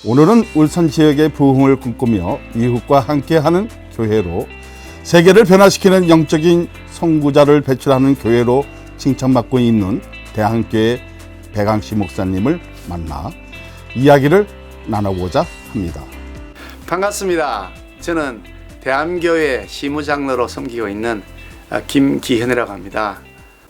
오늘은 울산 지역의 부흥을 꿈꾸며 이웃과 함께하는 교회로 세계를 변화시키는 영적인 선구자를 배출하는 교회로 칭찬받고 있는 대한교회 백왕시 목사님을 만나 이야기를 나눠보자 합니다. 반갑습니다. 저는 대한교회 시무장로로 섬기고 있는 김기현이라고 합니다.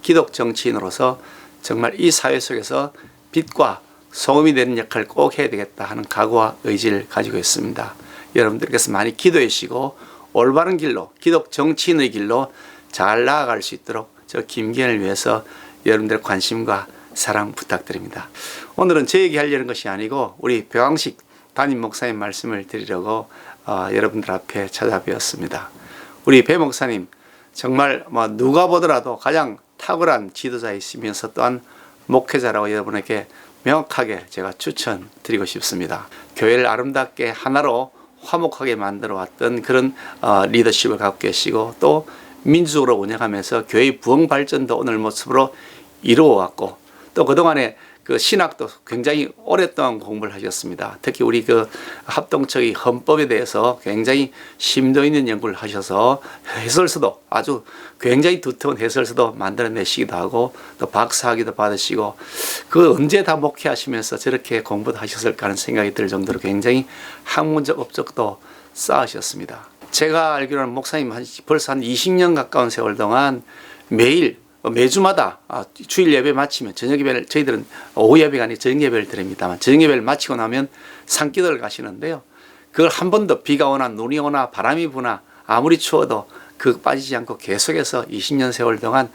기독 정치인으로서 정말 이 사회 속에서 빛과 소금이 되는 역할을 꼭 해야 되겠다 하는 각오와 의지를 가지고 있습니다. 여러분들께서 많이 기도해 주시고 올바른 길로, 기독 정치인의 길로 잘 나아갈 수 있도록 저 김기현을 위해서 여러분들의 관심과 사랑 부탁드립니다. 오늘은 제 얘기하려는 것이 아니고 우리 백왕식 담임 목사님 말씀을 드리려고 여러분들 앞에 찾아뵈었습니다. 우리 배 목사님 정말 누가 보더라도 가장 탁월한 지도자이시면서 또한 목회자라고 여러분에게 명확하게 제가 추천드리고 싶습니다. 교회를 아름답게 하나로 화목하게 만들어 왔던 그런 리더십을 갖고 계시고 또 민주적으로 운영하면서 교회의 부흥 발전도 오늘 모습으로 이루어 왔고 또 그동안에 그 신학도 굉장히 오랫동안 공부를 하셨습니다. 특히 우리 그 합동적인 헌법에 대해서 굉장히 심도 있는 연구를 하셔서 해설서도 아주 굉장히 두터운 해설서도 만들어내시기도 하고 또 박사학위도 받으시고 그 언제 다 목회하시면서 저렇게 공부도 하셨을까 하는 생각이 들 정도로 굉장히 학문적 업적도 쌓으셨습니다. 제가 알기로는 목사님 벌써 한 20년 가까운 세월 동안 매주마다 주일 예배 마치면 저녁 예배를 저희들은 오후 예배가 아니라 저녁 예배를 드립니다만 저녁 예배를 마치고 나면 산기도를 가시는데요. 그걸 한 번도 비가 오나 눈이 오나 바람이 부나 아무리 추워도 그 빠지지 않고 계속해서 20년 세월 동안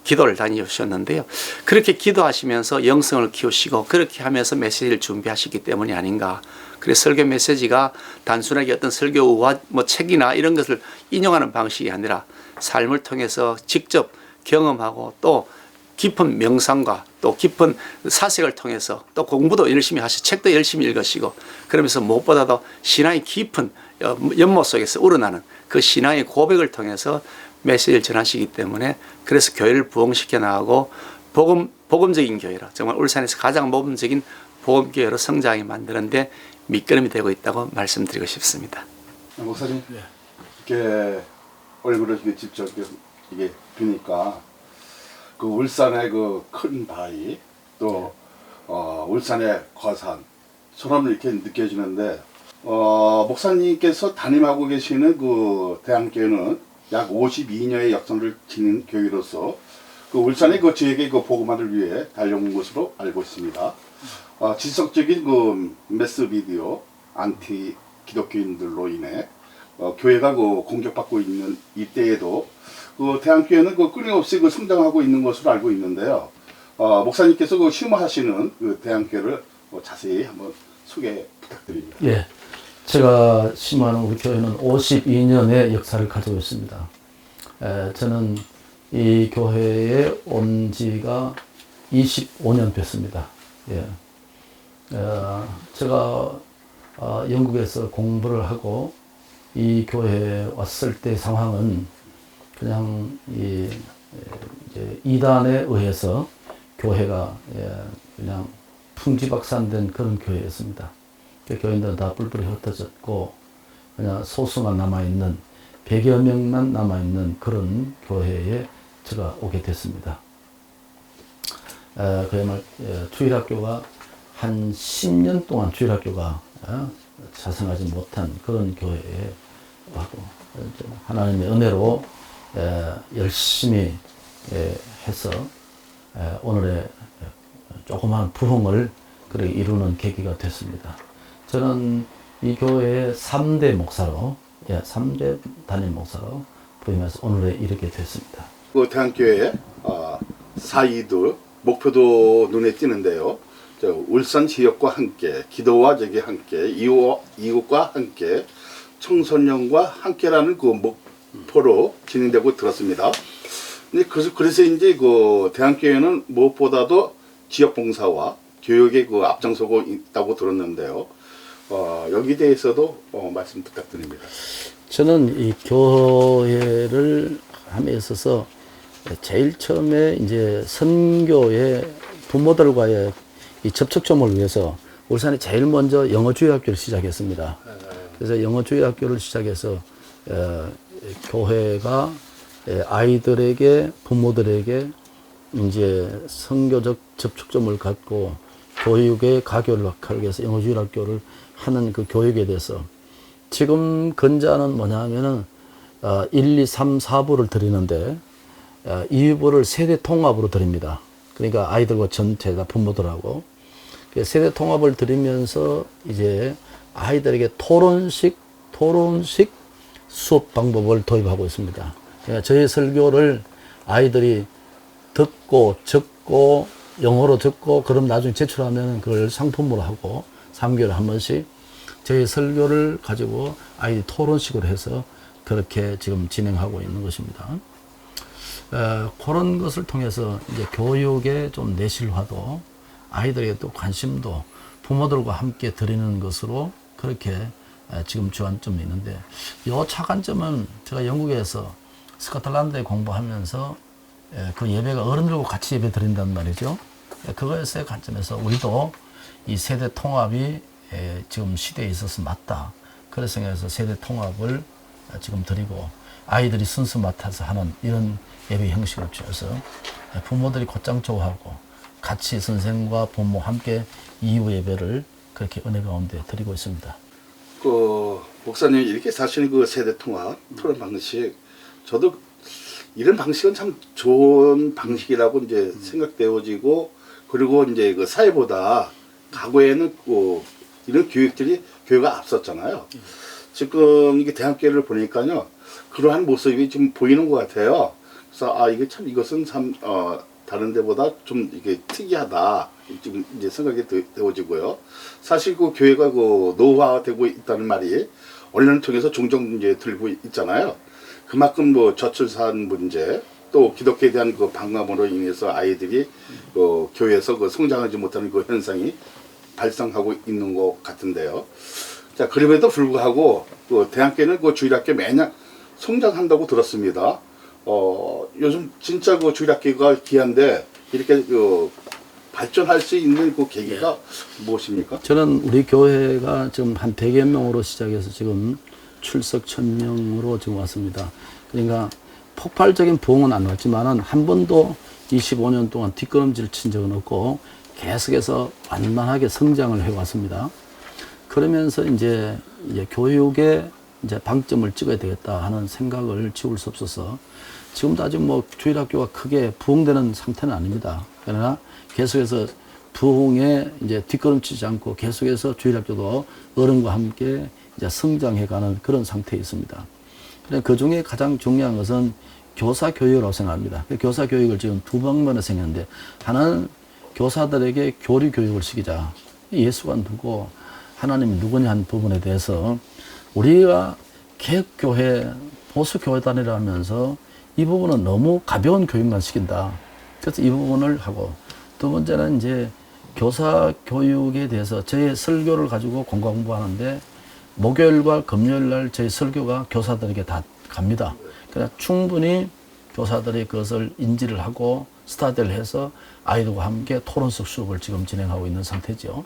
기도를 다니셨는데요. 그렇게 기도하시면서 영성을 키우시고 그렇게 하면서 메시지를 준비하시기 때문이 아닌가. 그래서 설교 메시지가 단순하게 어떤 설교 우화 책이나 이런 것을 인용하는 방식이 아니라 삶을 통해서 직접 경험하고 또 깊은 명상과 또 깊은 사색을 통해서 또 공부도 열심히 하시고 책도 열심히 읽으시고 그러면서 무엇보다도 신앙의 깊은 연못 속에서 우러나는 그 신앙의 고백을 통해서 메시지를 전하시기 때문에 그래서 교회를 부흥시켜 나가고 복음적인 교회로 정말 울산에서 가장 모범적인 복음교회로 성장하게 만드는데 밑거름이 되고 있다고 말씀드리고 싶습니다. 목사님, 이렇게 얼굴을 직접 이게 보니까 그 울산의 그 큰 바위 또 울산의 거산 소름 이렇게 느껴지는데 목사님께서 담임하고 계시는 그 대한교회는 약 52년의 역사를 지닌 교회로서 그 울산의 그 지역의 그 복음화를 위해 달려온 것으로 알고 있습니다. 지속적인 그 매스 비디오 안티 기독교인들로 인해 교회가 그 공격받고 있는 이때에도 그 대한교회는 그 끊임없이 그 성장하고 있는 것으로 알고 있는데요. 목사님께서 그 심호하시는 그 대한교회를 자세히 한번 소개 부탁드립니다. 예, 제가 심호하는 우리 교회는 52년의 역사를 가지고 있습니다. 저는 이 교회에 온 지가 25년 됐습니다. 예, 제가 영국에서 공부를 하고 이 교회에 왔을 때 상황은 그냥 이제 이단에 의해서 교회가 그냥 풍지박산된 그런 교회였습니다. 그 교인들은 다 뿔뿔이 흩어졌고 그냥 소수만 남아있는 100여 명만 남아있는 그런 교회에 제가 오게 됐습니다. 그야말로 주일학교가 한 10년 동안 주일학교가 자생하지 못한 그런 교회에 하고 하나님의 은혜로 열심히 해서 오늘의 조그마한 부흥을 이루는 계기가 됐습니다. 저는 이 교회의 3대 목사로 3대 담임 목사로 부임해서 오늘에 이르게 됐습니다. 그 대한교회의 사이도 목표도 눈에 띄는데요. 울산 지역과 함께 기도와 저기 함께 이웃과 함께 청소년과 함께라는 그 목표로 진행되고 들었습니다. 근데 그래서 이제 그 대한교회는 무엇보다도 지역 봉사와 교육에 그 앞장서고 있다고 들었는데요. 여기 대해서도 말씀 부탁드립니다. 저는 이 교회를 함에 있어서 제일 처음에 이제 선교의 부모들과의 이 접촉점을 위해서 울산에 제일 먼저 영어주의학교를 시작했습니다. 그래서 영어주의학교를 시작해서 교회가 아이들에게 부모들에게 이제 선교적 접촉점을 갖고 교육의 가교를 하기 위해서 영어주의학교를 하는 그 교육에 대해서 지금 근자는 뭐냐 하면은 1, 2, 3, 4부를 드리는데 2부를 세대 통합으로 드립니다. 그러니까 아이들과 전체 다 부모들하고 세대 통합을 드리면서 이제 아이들에게 토론식 수업 방법을 도입하고 있습니다. 그러니까 저희 설교를 아이들이 듣고 적고 영어로 듣고 그럼 나중에 제출하면 그걸 상품으로 하고 3개월에 한 번씩 저희 설교를 가지고 아이들이 토론식으로 해서 그렇게 지금 진행하고 있는 것입니다. 그런 것을 통해서 이제 교육의 좀 내실화도 아이들에게 또 관심도 부모들과 함께 드리는 것으로 그렇게 지금 주안점이 있는데 이 차관점은 제가 영국에서 스코틀랜드에 공부하면서 그 예배가 어른들과 같이 예배 드린단 말이죠. 그것의 관점에서 우리도 이 세대 통합이 지금 시대에 있어서 맞다. 그래서 생각해서 세대 통합을 지금 드리고 아이들이 순수 맡아서 하는 이런 예배 형식을 취해서 부모들이 곧장 좋아하고 같이 선생과 부모 함께 이후 예배를 그렇게 은혜 가운데 드리고 있습니다. 그 목사님이 이렇게 사실 그 세대 통합 토론 방식 저도 이런 방식은 참 좋은 방식이라고 이제 생각되어지고 그리고 이제 그 사회보다 과거에는 이런 교회가 앞섰잖아요. 지금 이게 대학교를 보니까요 그러한 모습이 좀 보이는 것 같아요. 그래서 이게 참 이것은 참 다른 데보다 좀 이게 특이하다 지금 이제 생각이 되어지고요. 사실 그 교회가 그 노후화되고 있다는 말이 언론을 통해서 종종 이제 들고 있잖아요. 그만큼 뭐 저출산 문제 또 기독교에 대한 그 방감으로 인해서 아이들이 교회에서 그 성장하지 못하는 그 현상이 발생하고 있는 것 같은데요. 자, 그럼에도 불구하고 그 대학교는 그 주일학교 매년 성장한다고 들었습니다. 요즘 진짜 그 주일학교가 귀한데 이렇게 발전할 수 있는 그 계기가 무엇입니까? 저는 우리 교회가 지금 한 100여 명으로 시작해서 지금 출석 1000명으로 지금 왔습니다. 그러니까 폭발적인 부흥은 안 왔지만은 한 번도 25년 동안 뒷걸음질 친 적은 없고 계속해서 완만하게 성장을 해왔습니다. 그러면서 이제 교육에 이제 방점을 찍어야 되겠다 하는 생각을 지울 수 없어서 지금도 아직 뭐 주일학교가 크게 부흥되는 상태는 아닙니다. 그러나 계속해서 부흥에 이제 뒷걸음치지 않고 계속해서 주일학교도 어른과 함께 이제 성장해가는 그런 상태에 있습니다. 그 중에 가장 중요한 것은 교사 교육이라고 생각합니다. 교사 교육을 지금 두 방면에 생겼는데 하나는 교사들에게 교리 교육을 시키자. 예수가 누구, 하나님이 누구냐 하는 부분에 대해서 우리가 개혁교회, 보수교회단이라 하면서 이 부분은 너무 가벼운 교육만 시킨다. 그래서 이 부분을 하고 두 번째는 이제 교사 교육에 대해서 저희 설교를 가지고 공부하는데 목요일과 금요일 날 저희 설교가 교사들에게 다 갑니다. 그러니까 충분히 교사들이 그것을 인지를 하고 스타디를 해서 아이들과 함께 토론식 수업을 지금 진행하고 있는 상태죠.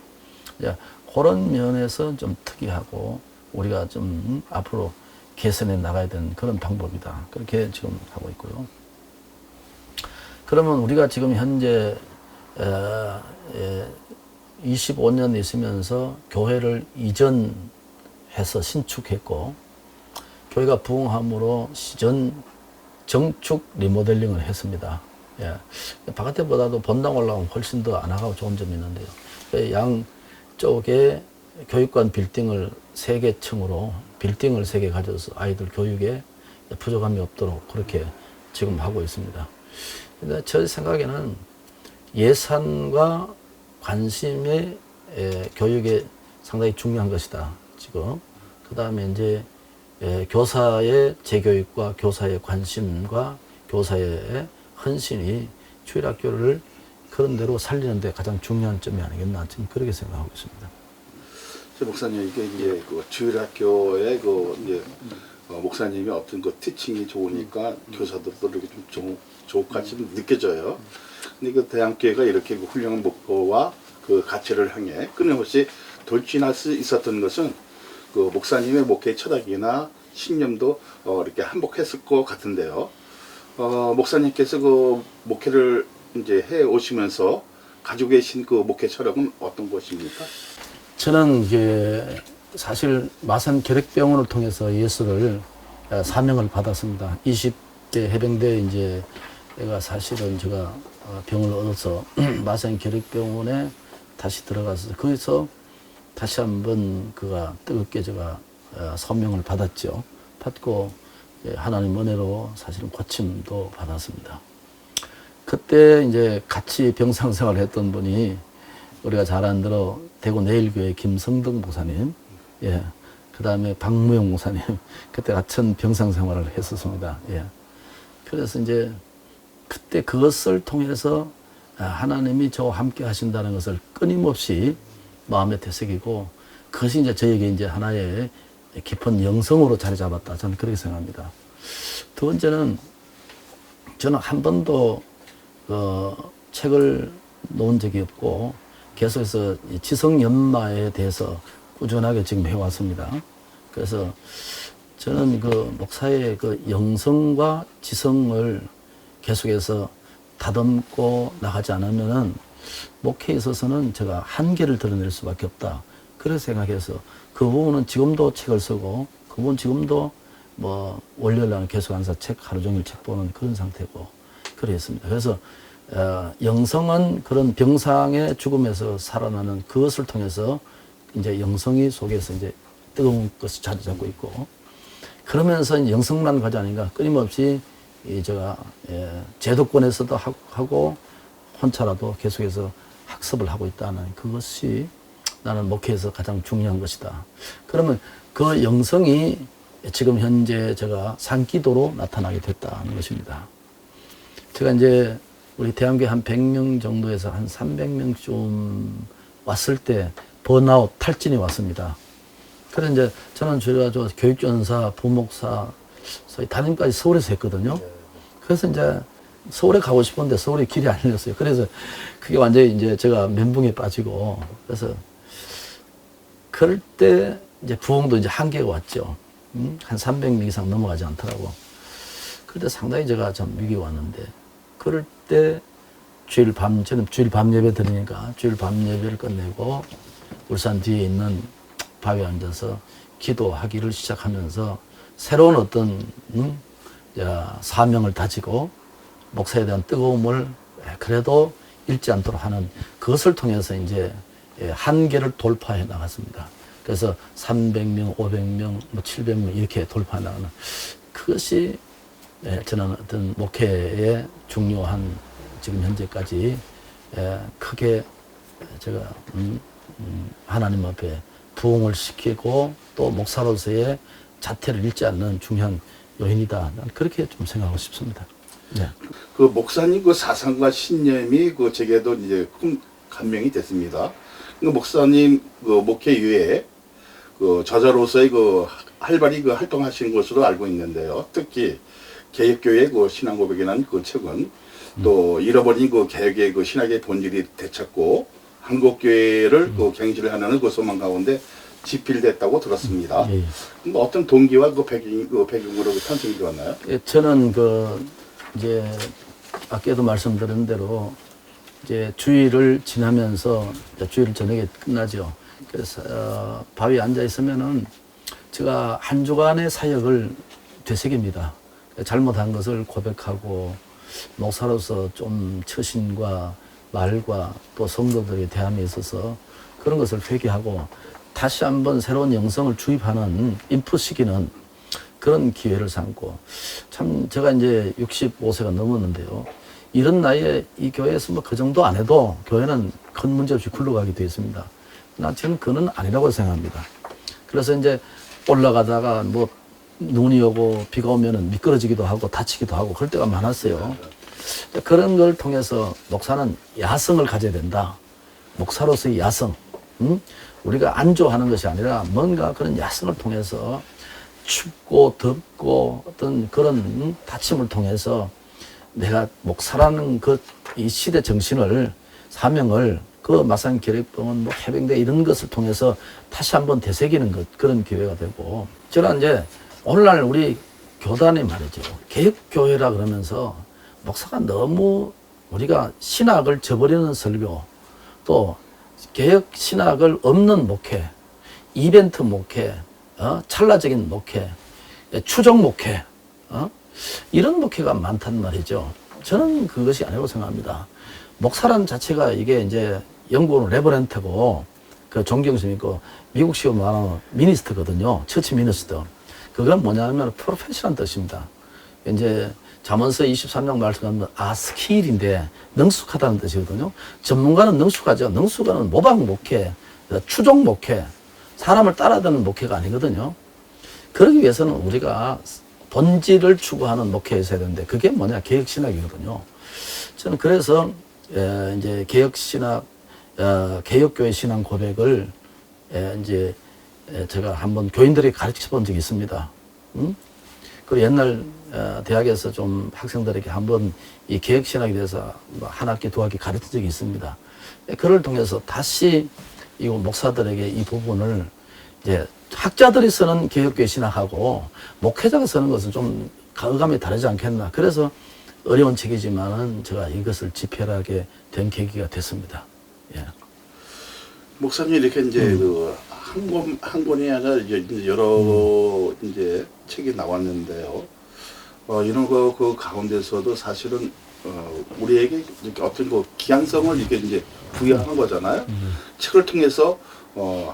그런 면에서 좀 특이하고 우리가 좀 앞으로 개선해 나가야 되는 그런 방법이다. 그렇게 지금 하고 있고요. 그러면 우리가 지금 현재 25년 있으면서 교회를 이전해서 신축했고 교회가 부흥함으로 정축 리모델링을 했습니다. 바깥에보다도 본당 올라가면 훨씬 더 안 하고 좋은 점이 있는데요. 양쪽에 교육관 빌딩을 3개 빌딩을 3개 가져서 아이들 교육에 부족함이 없도록 그렇게 지금 하고 있습니다. 근데 제 생각에는 예산과 관심의 교육에 상당히 중요한 것이다. 지금 그 다음에 이제 교사의 재교육과 교사의 관심과 교사의 헌신이 주일학교를 그런 대로 살리는 데 가장 중요한 점이 아니겠나 지금 그렇게 생각하고 있습니다. 목사님 이게 이제 그 주일학교의 이제 목사님이 어떤 그 티칭이 좋으니까 교사들도 이렇게 좀 좋같이 느껴져요. 근데 그 대한교회가 이렇게 그 훌륭한 목표와 그 가치를 향해 끊임없이 돌진할 수 있었던 것은 그 목사님의 목회 철학이나 신념도 이렇게 한복했을 것 같은데요. 목사님께서 그 목회를 이제 해 오시면서 가지고 계신 그 목회 철학은 어떤 것입니까? 저는 이게 사실 마산 결핵병원을 통해서 예수를 사명을 받았습니다. 20대 해병대 이제 내가 사실은 제가 병을 얻어서 마산 결핵병원에 다시 들어가서 거기서 다시 한번 그가 뜨겁게 제가 소명을 받았죠. 받고 하나님 은혜로 사실은 고침도 받았습니다. 그때 이제 같이 병상 생활을 했던 분이 우리가 잘 아는 대로 대구 내일교회 김성덕 목사님, 예, 그 다음에 박무영 목사님, 그때 같은 병상 생활을 했었습니다. 예. 그래서 이제 그때 그것을 통해서 하나님이 저와 함께 하신다는 것을 끊임없이 마음에 되새기고 그것이 이제 저에게 이제 하나의 깊은 영성으로 자리 잡았다. 저는 그렇게 생각합니다. 두 번째는 저는 한 번도 책을 놓은 적이 없고 계속해서 지성연마에 대해서 꾸준하게 지금 해왔습니다. 그래서 저는 그 목사의 그 영성과 지성을 계속해서 다듬고 나가지 않으면은 목회에 있어서는 제가 한계를 드러낼 수밖에 없다. 그렇게 생각해서 그 부분은 지금도 책을 쓰고 그 부분 지금도 뭐 월요일날 계속 항상 책 하루 종일 책 보는 그런 상태고 그랬습니다. 그래서 영성은 그런 병상의 죽음에서 살아나는 그것을 통해서 이제 영성이 속에서 이제 뜨거운 것이 자리 잡고 있고 그러면서 영성만 가지 아닌가 끊임없이 제가 제도권에서도 하고 혼자라도 계속해서 학습을 하고 있다는 그것이 나는 목회에서 가장 중요한 것이다. 그러면 그 영성이 지금 현재 제가 산기도로 나타나게 됐다는 것입니다. 제가 이제 우리 대한교회 한 100명 정도에서 한 300명쯤 왔을 때 번아웃 탈진이 왔습니다. 그래서 이제 저는 제가 교육전사, 부목사, 담임까지 서울에서 했거든요. 그래서 이제 서울에 가고 싶은데 서울에 길이 안 열렸어요. 그래서 그게 완전히 이제 제가 멘붕에 빠지고 그래서 그럴 때 이제 부흥도 이제 한계가 왔죠. 한 300명 이상 넘어가지 않더라고. 그럴 때 상당히 제가 좀 위기가 왔는데 그럴 때 저는 주일 밤 예배 드리니까 주일 밤 예배를 끝내고 울산 뒤에 있는 바위에 앉아서 기도하기를 시작하면서 새로운 어떤 사명을 다지고 목사에 대한 뜨거움을 그래도 잃지 않도록 하는 그것을 통해서 이제 한계를 돌파해 나갔습니다. 그래서 300명, 500명, 700명 이렇게 돌파해 나가는 그것이 저는 어떤 목회의 중요한 지금 현재까지 크게 제가 하나님 앞에 부흥을 시키고 또 목사로서의 자태를 잃지 않는 중요한 요인이다. 나는 그렇게 좀 생각하고 싶습니다. 네. 그 목사님 그 사상과 신념이 그 제게도 이제 큰 감명이 됐습니다. 그 목사님 그 목회 이외에 그 저자로서의 그 활발히 그 활동하시는 것으로 알고 있는데요. 특히 개혁교회 그 신앙고백이라는 그 책은 또 잃어버린 그 개혁의 그 신학의 본질이 되찾고 한국교회를 그 갱신을 하는 그 소망 가운데 집필됐다고 들었습니다. 예. 뭐 어떤 동기와 그 배경으로 그 탄생이 되었나요? 저는 이제 아까도 말씀드린 대로 이제 주일을 지나면서 주일 저녁에 끝나죠. 그래서 바위에 앉아 있으면은 제가 한 주간의 사역을 되새깁니다. 잘못한 것을 고백하고 목사로서 좀 처신과 말과 또 성도들의 대함에 있어서 그런 것을 회개하고 다시 한번 새로운 영성을 주입하는 인풋시키는 그런 기회를 삼고 참 제가 이제 65세가 넘었는데요. 이런 나이에 이 교회에서 뭐 그 정도 안 해도 교회는 큰 문제 없이 굴러가게 되어 있습니다. 난 저는 그는 아니라고 생각합니다. 그래서 이제 올라가다가 뭐 눈이 오고 비가 오면은 미끄러지기도 하고 다치기도 하고 그럴 때가 많았어요. 그런 걸 통해서 목사는 야성을 가져야 된다. 목사로서의 야성. 우리가 안주하는 것이 아니라 뭔가 그런 야성을 통해서 춥고 덥고 어떤 그런 다침을 통해서 내가 목사라는 이 시대 정신을 사명을 그 마산 기획병원 뭐 해병대 이런 것을 통해서 다시 한번 되새기는 것, 그런 기회가 되고, 저는 이제 오늘날 우리 교단이 말이죠, 개혁교회라 그러면서 목사가 너무 우리가 신학을 저버리는 설교, 또 개혁 신학을 없는 목회, 이벤트 목회, 찰나적인 목회, 추종 목회, 이런 목회가 많단 말이죠. 저는 그것이 아니라고 생각합니다. 목사란 자체가 이게 이제 영국은 레버런트고, 그 존경심 있고, 미국식으로 말하는 미니스터거든요. 처치 미니스터. 그건 뭐냐면 프로페셔널 뜻입니다. 이제 잠언서 23장 말씀하면 스킬인데 능숙하다는 뜻이거든요. 전문가는 능숙하죠. 능숙하는 모방 목회, 추종 목회, 사람을 따라드는 목회가 아니거든요. 그러기 위해서는 우리가 본질을 추구하는 목회에 있어야 되는데, 그게 뭐냐, 개혁신학이거든요. 저는 그래서 이제 개혁신학, 개혁교회 신앙 고백을 이제 제가 한번 교인들에게 가르쳐 본 적이 있습니다. 그리고 옛날 대학에서 좀 학생들에게 한번 이 개혁신학에 대해서 한 학기, 두 학기 가르친 적이 있습니다. 그를 통해서 다시 이 목사들에게 이 부분을 이제 학자들이 쓰는 개혁교회 신학하고 목회자가 쓰는 것은 좀 가감이 다르지 않겠나. 그래서 어려운 책이지만은 제가 이것을 집필하게 된 계기가 됐습니다. 예. 목사님 이렇게 이제 그 한 권이 아니라 이제 여러 이제 책이 나왔는데요. 이런 거 그 가운데서도 사실은 우리에게 이렇게 어떤 그 기양성을 이렇게 이제 부여하는 거잖아요. 책을 통해서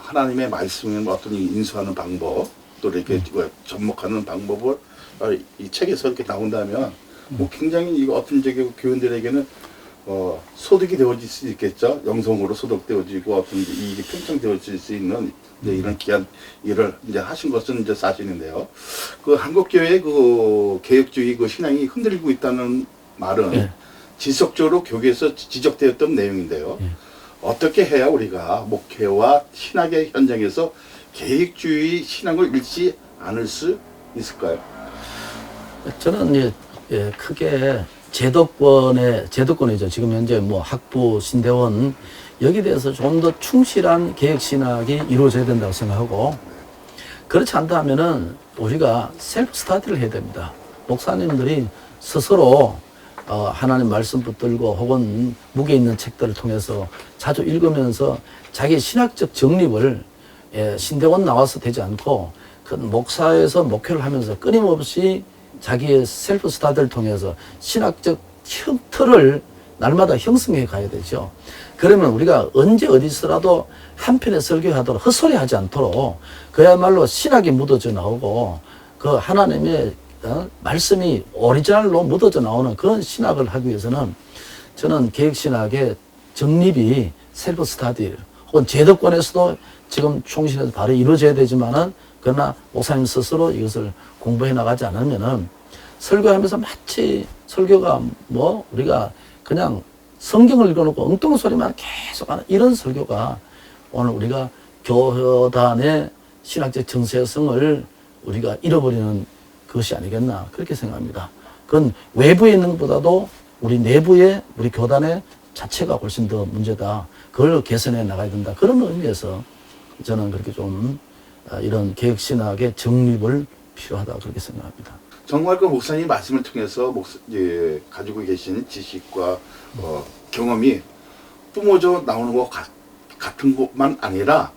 하나님의 말씀을 어떤 인수하는 방법, 또 이렇게 접목하는 방법을 이 책에서 이렇게 나온다면 뭐 굉장히 이거 어떤 저기 교인들에게는 소득이 되어질 수 있겠죠. 영성으로 소득되어지고 어떤 이익이 평창되어질 수 있는 이제 이런 귀한 일을 이제 하신 것은 이제 사실인데요. 그 한국교회의 그 개혁주의 그 신앙이 흔들리고 있다는 말은 지속적으로 교계에서 지적되었던 내용인데요. 어떻게 해야 우리가 목회와 신학의 현장에서 개혁주의 신앙을 잃지 않을 수 있을까요? 저는 크게 제도권이죠. 지금 현재 뭐 학부, 신대원, 여기에 대해서 좀 더 충실한 개혁신학이 이루어져야 된다고 생각하고, 그렇지 않다면은 우리가 셀프 스타디를 해야 됩니다. 목사님들이 스스로 하나님 말씀 붙들고 혹은 무게 있는 책들을 통해서 자주 읽으면서 자기 신학적 정립을 신대원 나와서 되지 않고 그 목사에서 목회를 하면서 끊임없이 자기의 셀프 스타디를 통해서 신학적 틀을 날마다 형성해 가야 되죠. 그러면 우리가 언제 어디서라도 한편의 설교하도록 헛소리하지 않도록 그야말로 신학이 묻어져 나오고 그 하나님의 말씀이 오리지널로 묻어져 나오는 그런 신학을 하기 위해서는 저는 개혁신학의 정립이 셀프 스타디 혹은 제도권에서도 지금 총신에서 바로 이루어져야 되지만은, 그러나 목사님 스스로 이것을 공부해 나가지 않으면은 설교하면서 마치 설교가 뭐 우리가 그냥 성경을 읽어놓고 엉뚱한 소리만 계속 하는 이런 설교가 오늘 우리가 교단의 신학적 정체성을 우리가 잃어버리는 그것이 아니겠나, 그렇게 생각합니다. 그건 외부에 있는 것보다도 우리 내부의 우리 교단의 자체가 훨씬 더 문제다. 그걸 개선해 나가야 된다. 그런 의미에서 저는 그렇게 좀 이런 개혁신학의 정립을 필요하다, 그렇게 생각합니다. 정말 그 목사님 말씀을 통해서 가지고 계신 지식과 경험이 뿜어져 나오는 것 같은 것만 아니라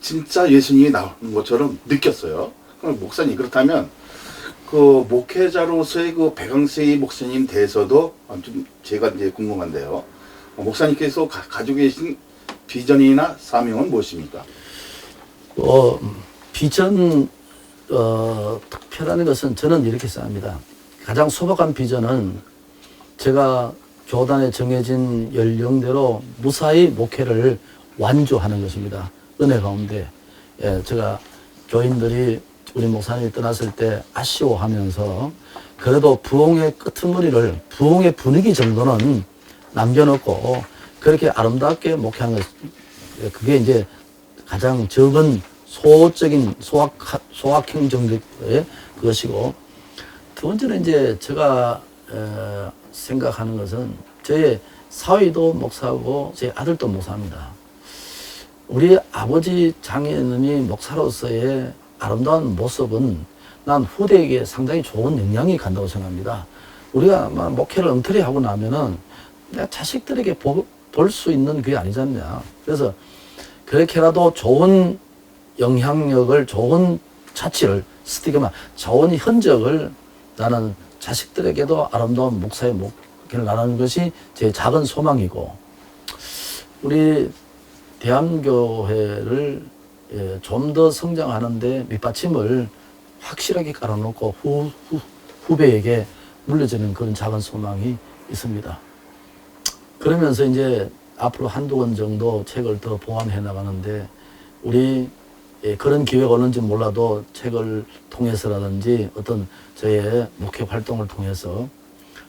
진짜 예수님이 나오는 것처럼 느꼈어요. 그럼 목사님, 그렇다면 그 목회자로서의 그 백왕세희 목사님 대해서도 좀 제가 이제 궁금한데요. 목사님께서 가지고 계신 비전이나 사명은 무엇입니까? 비전 특별한 것은 저는 이렇게 생각합니다. 가장 소박한 비전은 제가 교단에 정해진 연령대로 무사히 목회를 완주하는 것입니다. 은혜 가운데 제가 교인들이 우리 목사님이 떠났을 때 아쉬워하면서 그래도 부흥의 끄트머리를, 부흥의 분위기 정도는 남겨놓고 그렇게 아름답게 목회하는 것, 그게 이제 가장 적은 소적인 소확행 정도의 그것이고, 두 번째는 이제 제가 생각하는 것은 저의 사위도 목사고 제 아들도 목사입니다. 우리 아버지 장인어른이 목사로서의 아름다운 모습은 난 후대에게 상당히 좋은 영향이 간다고 생각합니다. 우리가 목회를 엉터리 하고 나면은 내가 자식들에게 볼 수 있는 그게 아니지 않냐. 그래서 그렇게라도 좋은 영향력을, 좋은 자취를, 스티그마, 좋은 흔적을 나는 자식들에게도 아름다운 목사의 목회를 나누는 것이 제 작은 소망이고, 우리 대한교회를 좀 더 성장하는데 밑받침을 확실하게 깔아놓고 후배에게 물려주는 그런 작은 소망이 있습니다. 그러면서 이제 앞으로 한두 권 정도 책을 더 보완해 나가는데, 우리 그런 기회가 오는지 몰라도 책을 통해서라든지 어떤 저의 목회 활동을 통해서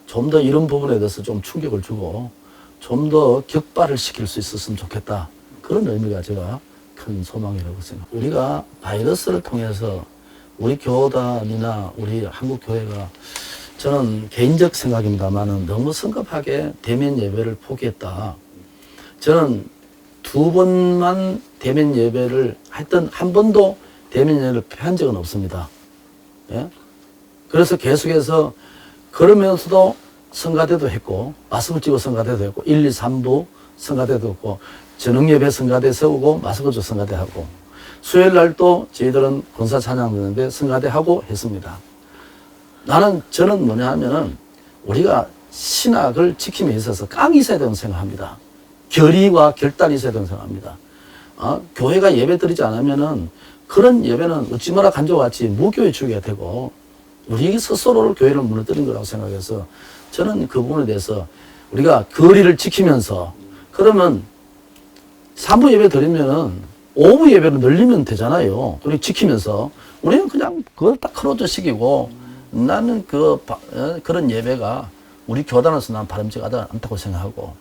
좀 더 이런 부분에 대해서 좀 충격을 주고 좀 더 격발을 시킬 수 있었으면 좋겠다. 그런 의미가 제가 큰 소망이라고 생각합니다. 우리가 바이러스를 통해서 우리 교단이나 우리 한국교회가, 저는 개인적 생각입니다만은 너무 성급하게 대면 예배를 포기했다. 저는 2번만 대면 예배를 했던, 한 번도 대면 예배를 한 적은 없습니다. 예? 그래서 계속해서 그러면서도 성가대도 했고, 마스크 찍고 성가대도 했고, 1, 2, 3부 성가대도 했고, 저녁 예배 성가대 세우고 마스크 주 성가대 하고, 수요일 날도 저희들은 권사 찬양 듣는데 성가대 하고 했습니다. 저는 뭐냐 하면은 우리가 신학을 지킴에 있어서 깡이 있어야 된다고 생각합니다. 결의와 결단이 있어야 된다고 생각합니다. 교회가 예배 드리지 않으면은 그런 예배는 어찌 마라 간조같이 무교회 주기가 되고 우리 스스로를 교회를 무너뜨린 거라고 생각해서, 저는 그 부분에 대해서 우리가 거리를 지키면서, 그러면 3부 예배 드리면은 5부 예배로 늘리면 되잖아요. 우리 지키면서. 우리는 그냥 그걸 딱 크로즈 시키고, 나는 그런 예배가 우리 교단에서 난 바람직하지 않다고 생각하고,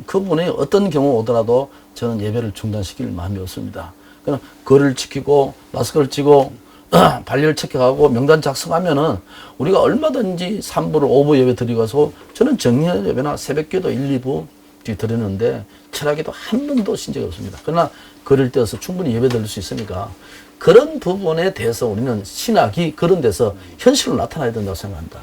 그분이 어떤 경우 오더라도 저는 예배를 중단시킬 마음이 없습니다. 그냥 거리를 지키고, 마스크를 치고, 발열 체크하고, 명단 작성하면은 우리가 얼마든지 3부를 5부 예배 드리고서, 저는 정년 예배나 새벽기도 1, 2부 드리는데 철학에도 한 번도 신 적이 없습니다. 그러나 거리를 떼어서 충분히 예배 드릴 수 있으니까, 그런 부분에 대해서 우리는 신학이 그런 데서 현실로 나타나야 된다고 생각합니다.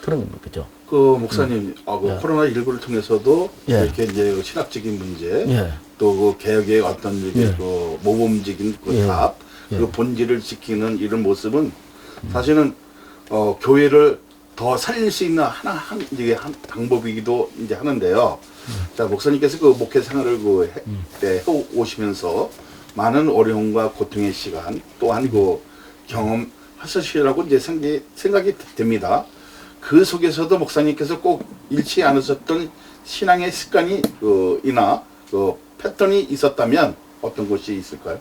그런 겁니다. 그죠? 그 목사님, 예. 코로나19를 통해서도 예. 이렇게 이제 신학적인 문제, 예. 또 그 개혁의 어떤 이게 예. 그 모범적인 그 예. 답, 예. 그 본질을 지키는 이런 모습은 사실은 교회를 더 살릴 수 있는 이게 한 방법이기도 이제 하는데요. 자, 목사님께서 그 목회 생활을 해 오시면서 많은 어려움과 고통의 시간 또한 그 경험하셨으리라고 이제 생각이 됩니다. 그 속에서도 목사님께서 꼭 잃지 않으셨던 신앙의 습관이 이나 패턴이 있었다면 어떤 것이 있을까요?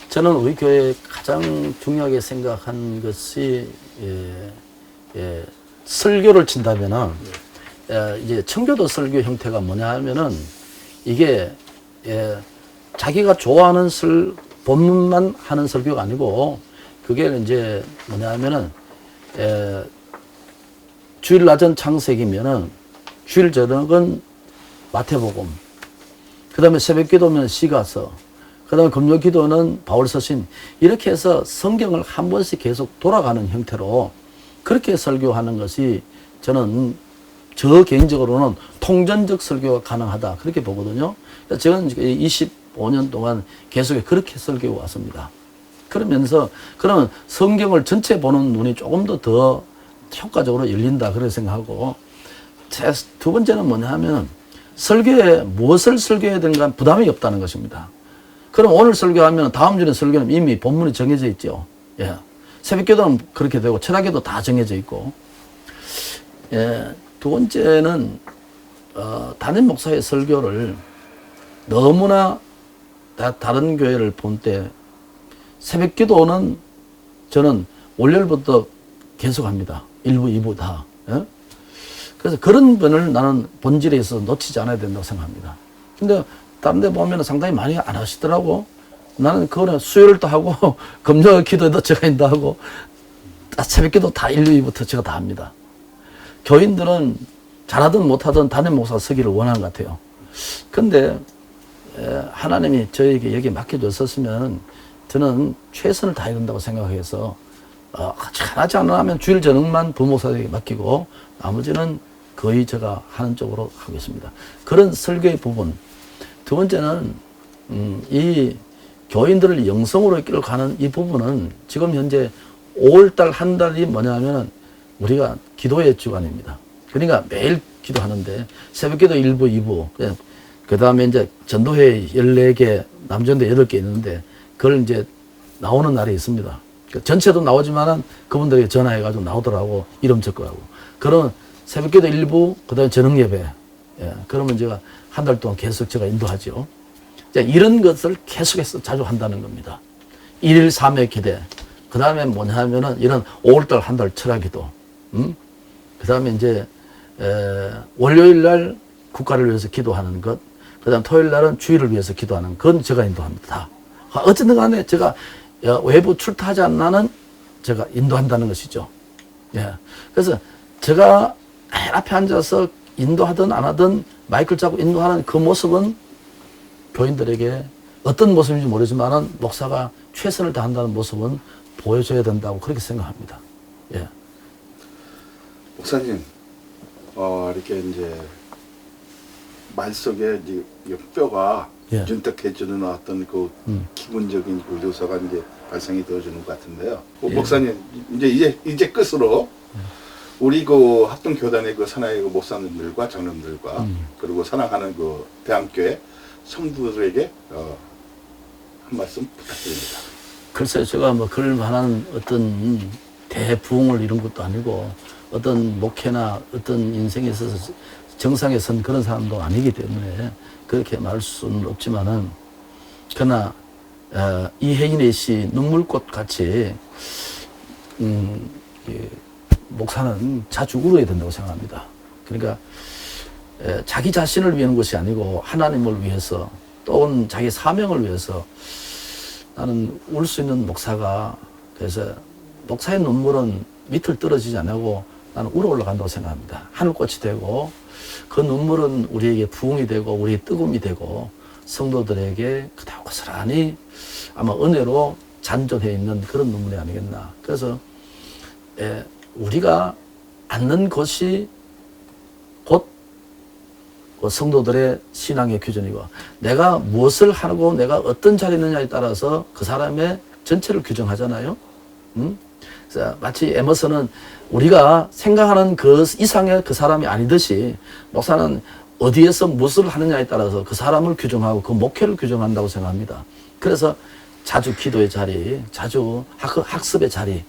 저는 우리 교회에 가장 중요하게 생각한 것이 설교를 친다면은 이제 청교도 설교 형태가 뭐냐 하면은 이게 자기가 좋아하는 본문만 하는 설교가 아니고, 그게 이제 뭐냐 하면은 주일 낮은 창세기면은 주일 저녁은 마태복음, 그 다음에 새벽 기도면 시가서, 그 다음에 금요 기도는 바울 서신, 이렇게 해서 성경을 한 번씩 계속 돌아가는 형태로 그렇게 설교하는 것이 저는 저 개인적으로는 통전적 설교가 가능하다, 그렇게 보거든요. 저는 25년 동안 계속 그렇게 설교해 왔습니다. 그러면서 그러면 성경을 전체 보는 눈이 조금 더 효과적으로 열린다, 그렇게 생각하고, 두 번째는 뭐냐 하면 설교에 무엇을 설교해야 되는가 부담이 없다는 것입니다. 그럼 오늘 설교하면 다음 주에 설교는 이미 본문이 정해져 있죠. 예. 새벽기도는 그렇게 되고 철학기도 다 정해져 있고. 예. 두 번째는 담임 목사의 설교를 너무나 다른 교회를 본 때 새벽기도는 저는 월요일부터 계속합니다. 1부, 2부 다. 예? 그래서 그런 분을 나는 본질에 있어서 놓치지 않아야 된다고 생각합니다. 근데 다른 데 보면 상당히 많이 안 하시더라고. 나는 그거는 수요일도 하고 금요 기도에도 제가 인도 하고 새벽기도 다 1, 2부터 제가 다 합니다. 교인들은 잘하든 못하든 담임 목사 서기를 원하는 것 같아요. 근데 하나님이 저에게 여기 맡겨줬었으면 저는 최선을 다해야 된다고 생각해서 잘하지 않으면 주일 저녁만 부목사에게 맡기고 나머지는 거의 제가 하는 쪽으로 하고 있습니다. 그런 설교의 부분. 두 번째는 이 교인들을 영성으로 이끌어 가는 이 부분은 지금 현재 5월달 한 달이 뭐냐면은 우리가 기도의 주간입니다. 그러니까 매일 기도하는데 새벽기도 1부, 2부, 그 다음에 이제 전도회 14개, 남전도 8개 있는데 그걸 이제 나오는 날이 있습니다. 전체도 나오지만은 그분들에게 전화해가지고 나오더라고. 이름 적고하고. 그러면 새벽기도 1부, 그 다음에 저녁 예배. 예, 그러면 제가 한 달 동안 계속 제가 인도하죠. 이런 것을 계속해서 자주 한다는 겁니다. 1일 3회 기대. 그 다음에 뭐냐 하면은 이런 5월달 한 달 철학기도. 그 다음에 이제, 월요일 날 국가를 위해서 기도하는 것. 그 다음 토요일 날은 주일을 위해서 기도하는 것. 그건 제가 인도합니다. 어쨌든 간에 제가 외부 출타하지 않는 제가 인도한다는 것이죠. 예. 그래서 제가 맨 앞에 앉아서 인도하든 안 하든 마이크를 잡고 인도하는 그 모습은 교인들에게 어떤 모습인지 모르지만은 목사가 최선을 다한다는 모습은 보여줘야 된다고 그렇게 생각합니다. 예. 목사님, 이렇게 이제 말 속에 이제 뼈가 예. 윤택해지는 어떤 그 기본적인 그 요소가 이제 발생이 되어주는 것 같은데요. 예. 목사님, 이제 끝으로 우리 그 합동 교단의 그 사나이 그 목사님들과 장로님들과 그리고 사랑하는 그 대한교회 성도들에게 한 말씀 부탁드립니다. 글쎄요, 제가 뭐 그럴 만한 어떤 대부흥을 이룬 것도 아니고 어떤 목회나 어떤 인생에 있어서 정상에 선 그런 사람도 아니기 때문에 그렇게 말할 수는 없지만은 그러나 이혜인의 시 눈물꽃 같이 목사는 자주 울어야 된다고 생각합니다. 그러니까 자기 자신을 위한 것이 아니고 하나님을 위해서 또는 자기 사명을 위해서 나는 울 수 있는 목사가 그래서 목사의 눈물은 밑을 떨어지지 않고 나는 울어 올라간다고 생각합니다. 하늘꽃이 되고 그 눈물은 우리에게 부흥이 되고 우리의 뜨거움이 되고 성도들에게 그다음 고스란히 아마 은혜로 잔존해 있는 그런 눈물이 아니겠나. 그래서 우리가 앉는 것이 곧 성도들의 신앙의 규정이고 내가 무엇을 하고 내가 어떤 자리에 있느냐에 따라서 그 사람의 전체를 규정하잖아요. 그래서 마치 에머슨은 우리가 생각하는 그 이상의 그 사람이 아니듯이 목사는 어디에서 무엇을 하느냐에 따라서 그 사람을 규정하고 그 목회를 규정한다고 생각합니다. 그래서 자주 기도의 자리, 자주 학습의 자리,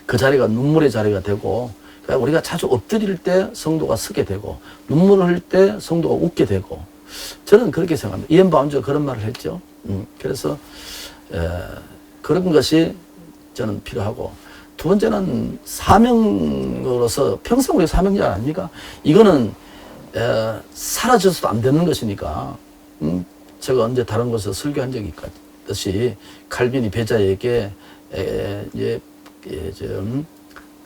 그 자리가 눈물의 자리가 되고 그러니까 우리가 자주 엎드릴 때 성도가 서게 되고 눈물을 흘릴 때 성도가 웃게 되고 저는 그렇게 생각합니다. 이엔 바운즈가 그런 말을 했죠. 그래서 그런 것이 저는 필요하고 두 번째는 사명으로서 평생 우리 사명자 아닙니까? 이거는 사라져서도 안 되는 것이니까 제가 언제 다른 곳에서 설교한 적이 있듯이 칼빈이 배자에게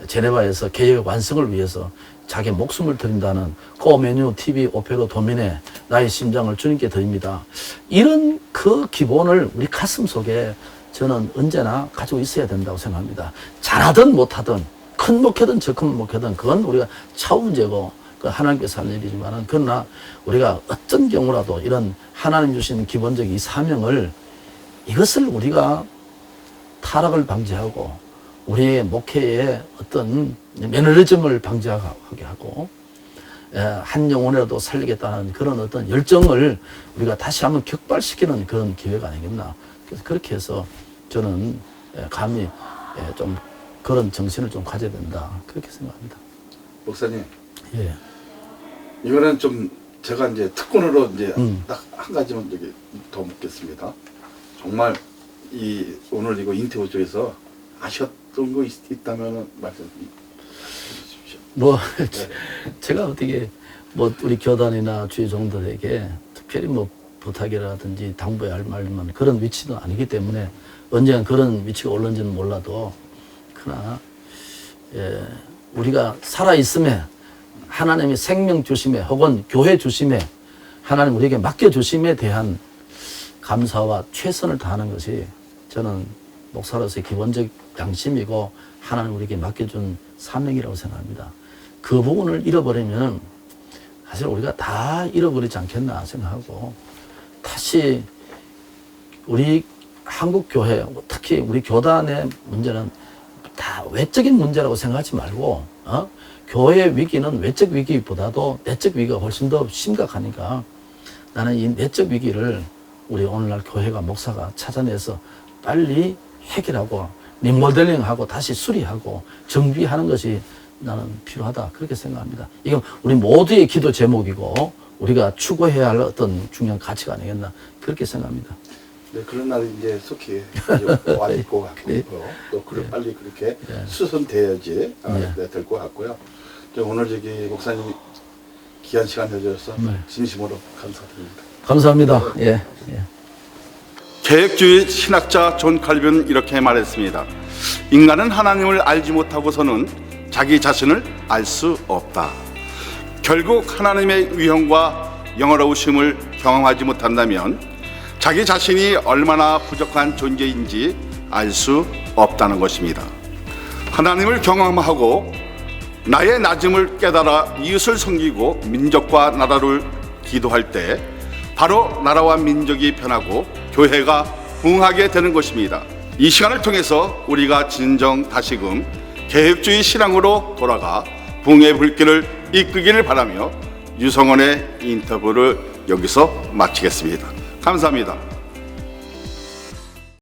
제네바에서 개혁의 완성을 위해서 자기 목숨을 드린다는 꼬메뉴 TV 오페로 도미네 나의 심장을 주님께 드립니다. 이런 그 기본을 우리 가슴 속에 저는 언제나 가지고 있어야 된다고 생각합니다. 잘하든 못하든 큰 목회든 적은 목회든 그건 우리가 차원제고 그 하나님께서 하는 일이지만은 그러나 우리가 어떤 경우라도 이런 하나님 주신 기본적인 이 사명을 이것을 우리가 타락을 방지하고 우리의 목회의 어떤 매너리즘을 방지하게 하고 한 영혼이라도 살리겠다는 그런 어떤 열정을 우리가 다시 한번 격발시키는 그런 기회가 아니겠나. 그래서 그렇게 해서 저는 감히 좀 그런 정신을 좀 가져야 된다. 그렇게 생각합니다. 목사님, 예. 이거는 좀 제가 이제 특권으로 이제 딱 한 가지만 여기 더 묻겠습니다. 정말 오늘 이거 인터뷰 쪽에서 아셨던 거 있다면 말씀 주십시오. 뭐 제가 어떻게 뭐 우리 교단이나 주의 종들에게 특별히 뭐 부탁이라든지 당부해야 할 말만 그런 위치도 아니기 때문에 언젠가 그런 위치가 올는지는 몰라도 그러나 우리가 살아 있음에 하나님이 생명 주심에 혹은 교회 주심에 하나님 우리에게 맡겨주심에 대한 감사와 최선을 다하는 것이 저는 목사로서의 기본적 양심이고 하나님 우리에게 맡겨준 사명이라고 생각합니다. 그 부분을 잃어버리면 사실 우리가 다 잃어버리지 않겠나 생각하고 다시 우리 한국 교회 특히 우리 교단의 문제는 다 외적인 문제라고 생각하지 말고 교회 위기는 외적 위기보다도 내적 위기가 훨씬 더 심각하니까 나는 이 내적 위기를 우리 오늘날 교회가 목사가 찾아내서 빨리 해결하고 리모델링하고 다시 수리하고 정비하는 것이 나는 필요하다 그렇게 생각합니다. 이건 우리 모두의 기도 제목이고 우리가 추구해야 할 어떤 중요한 가치가 아니겠나 그렇게 생각합니다. 네, 그런 날이 이제 속히 와 있고 같고 또 그래 빨리 그렇게 수선돼야지 될 것 같고요. 오늘 저기 목사님 귀한 시간 내주셔서 진심으로 감사드립니다. 감사합니다. 예. 개혁주의 신학자 존 칼빈은 이렇게 말했습니다. 인간은 하나님을 알지 못하고서는 자기 자신을 알 수 없다. 결국 하나님의 위엄과 영원하심을 경험하지 못한다면 자기 자신이 얼마나 부족한 존재인지 알 수 없다는 것입니다. 하나님을 경험하고 나의 낮음을 깨달아 이웃을 섬기고 민족과 나라를 기도할 때 바로 나라와 민족이 변하고 교회가 부흥하게 되는 것입니다. 이 시간을 통해서 우리가 진정 다시금 개혁주의 신앙으로 돌아가 부흥의 불길을 이끄기를 바라며 유성원의 인터뷰를 여기서 마치겠습니다. 감사합니다.